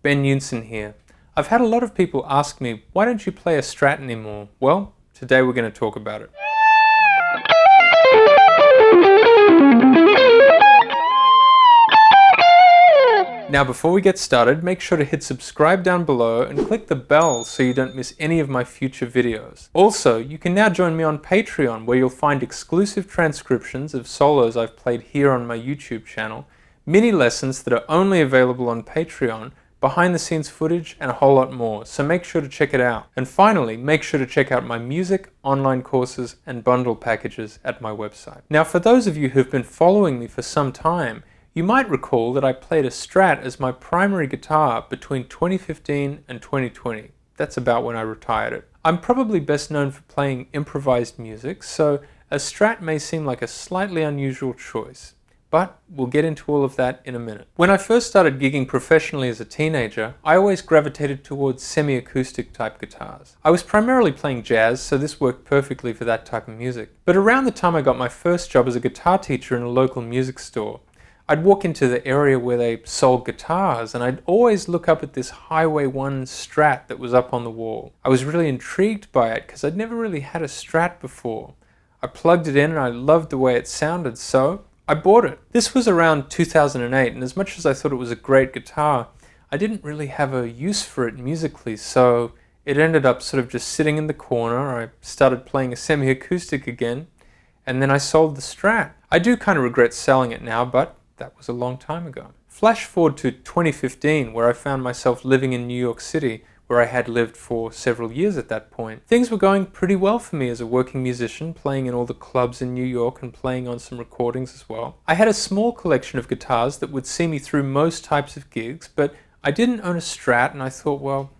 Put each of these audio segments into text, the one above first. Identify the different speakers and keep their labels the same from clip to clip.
Speaker 1: Ben Eunson here. I've had a lot of people ask me, why don't you play a Strat anymore? Well, today we're going to talk about it. Now before we get started, make sure to hit subscribe down below and click the bell so you don't miss any of my future videos. Also, you can now join me on Patreon, where you'll find exclusive transcriptions of solos I've played here on my YouTube channel, mini lessons that are only available on Patreon, behind the scenes footage, and a whole lot more, so make sure to check it out. And finally, make sure to check out my music, online courses, and bundle packages at my website. Now for those of you who've been following me for some time, you might recall that I played a Strat as my primary guitar between 2015 and 2020. That's about when I retired it. I'm probably best known for playing improvised music, so a Strat may seem like a slightly unusual choice. But we'll get into all of that in a minute. When I first started gigging professionally as a teenager, I always gravitated towards semi-acoustic type guitars. I was primarily playing jazz, so this worked perfectly for that type of music. But around the time I got my first job as a guitar teacher in a local music store, I'd walk into the area where they sold guitars, and I'd always look up at this Highway 1 Strat that was up on the wall. I was really intrigued by it because I'd never really had a Strat before. I plugged it in and I loved the way it sounded, so I bought it. This was around 2008, and as much as I thought it was a great guitar, I didn't really have a use for it musically, so it ended up sort of just sitting in the corner. I started playing a semi-acoustic again, and then I sold the Strat. I do kind of regret selling it now, but that was a long time ago. Flash forward to 2015, where I found myself living in New York City, where I had lived for several years at that point. Things were going pretty well for me as a working musician, playing in all the clubs in New York and playing on some recordings as well. I had a small collection of guitars that would see me through most types of gigs, but I didn't own a Strat, and I thought, well,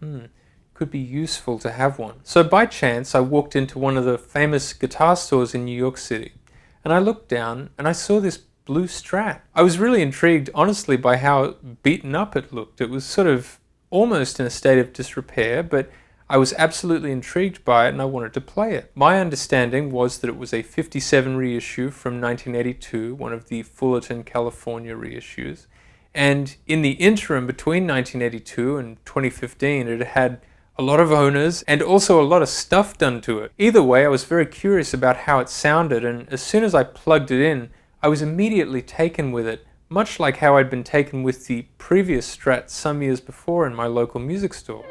Speaker 1: could be useful to have one. So by chance, I walked into one of the famous guitar stores in New York City, and I looked down and I saw this blue Strat. I was really intrigued, honestly, by how beaten up it looked. It was sort of almost in a state of disrepair, but I was absolutely intrigued by it and I wanted to play it. My understanding was that it was a 57 reissue from 1982, one of the Fullerton, California reissues. And in the interim between 1982 and 2015, it had a lot of owners and also a lot of stuff done to it. Either way, I was very curious about how it sounded, and as soon as I plugged it in, I was immediately taken with it, much like how I'd been taken with the previous Strat some years before in my local music store.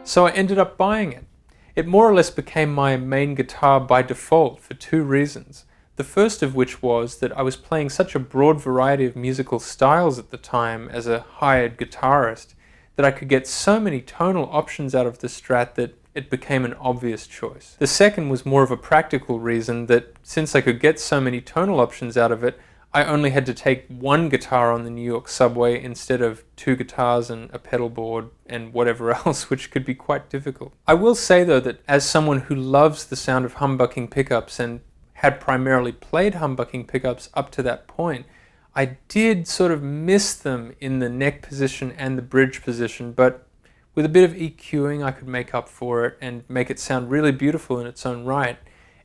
Speaker 1: So I ended up buying it. It more or less became my main guitar by default for two reasons. The first of which was that I was playing such a broad variety of musical styles at the time as a hired guitarist that I could get so many tonal options out of the Strat that it became an obvious choice. The second was more of a practical reason, that since I could get so many tonal options out of it, I only had to take one guitar on the New York subway instead of two guitars and a pedal board and whatever else, which could be quite difficult. I will say though that as someone who loves the sound of humbucking pickups and had primarily played humbucking pickups up to that point, I did sort of miss them in the neck position and the bridge position, but with a bit of EQing I could make up for it and make it sound really beautiful in its own right.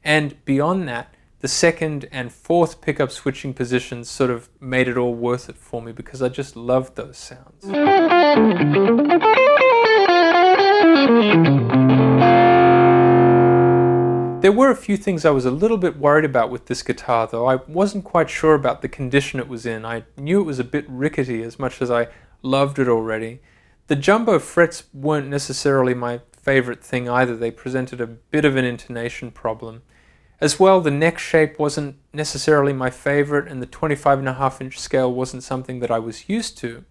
Speaker 1: And beyond that, the second and fourth pickup switching positions sort of made it all worth it for me because I just loved those sounds. There were a few things I was a little bit worried about with this guitar though. I wasn't quite sure about the condition it was in. I knew it was a bit rickety as much as I loved it already. The jumbo frets weren't necessarily my favorite thing either. They presented a bit of an intonation problem. As well, the neck shape wasn't necessarily my favorite, and the 25.5-inch scale wasn't something that I was used to.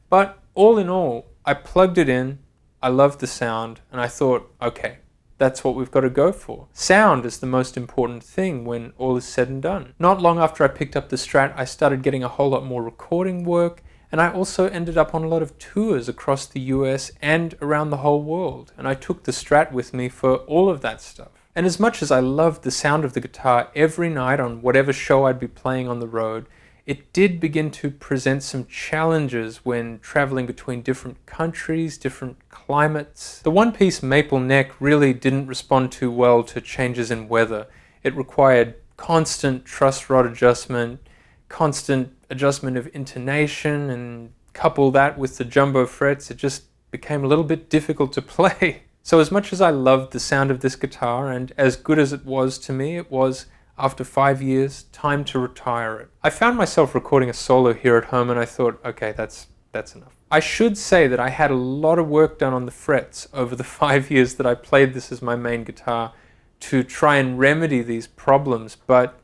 Speaker 1: But all in all, I plugged it in, I loved the sound, and I thought, okay, that's what we've got to go for. Sound is the most important thing when all is said and done. Not long after I picked up the Strat, I started getting a whole lot more recording work, and I also ended up on a lot of tours across the US and around the whole world, and I took the Strat with me for all of that stuff. And as much as I loved the sound of the guitar every night on whatever show I'd be playing on the road, it did begin to present some challenges when traveling between different countries, different climates. The one-piece maple neck really didn't respond too well to changes in weather. It required constant truss rod adjustment, constant adjustment of intonation, and couple that with the jumbo frets, it just became a little bit difficult to play. So as much as I loved the sound of this guitar, and as good as it was to me, it was, after 5 years, time to retire it. I found myself recording a solo here at home and I thought, okay, that's enough. I should say that I had a lot of work done on the frets over the 5 years that I played this as my main guitar to try and remedy these problems, but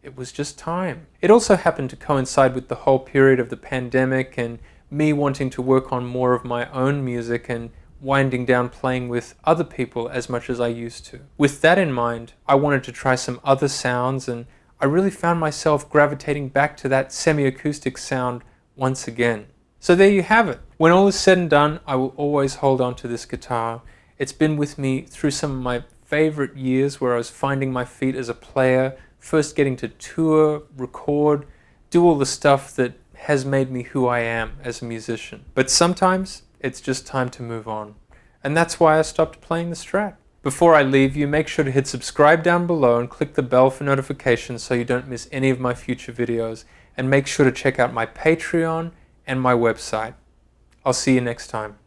Speaker 1: it was just time. It also happened to coincide with the whole period of the pandemic and me wanting to work on more of my own music and winding down playing with other people as much as I used to. With that in mind, I wanted to try some other sounds, and I really found myself gravitating back to that semi-acoustic sound once again. So there you have it. When all is said and done, I will always hold on to this guitar. It's been with me through some of my favorite years where I was finding my feet as a player, first getting to tour, record, do all the stuff that has made me who I am as a musician. But sometimes it's just time to move on. And that's why I stopped playing the Strat. Before I leave you, make sure to hit subscribe down below and click the bell for notifications so you don't miss any of my future videos. And make sure to check out my Patreon and my website. I'll see you next time.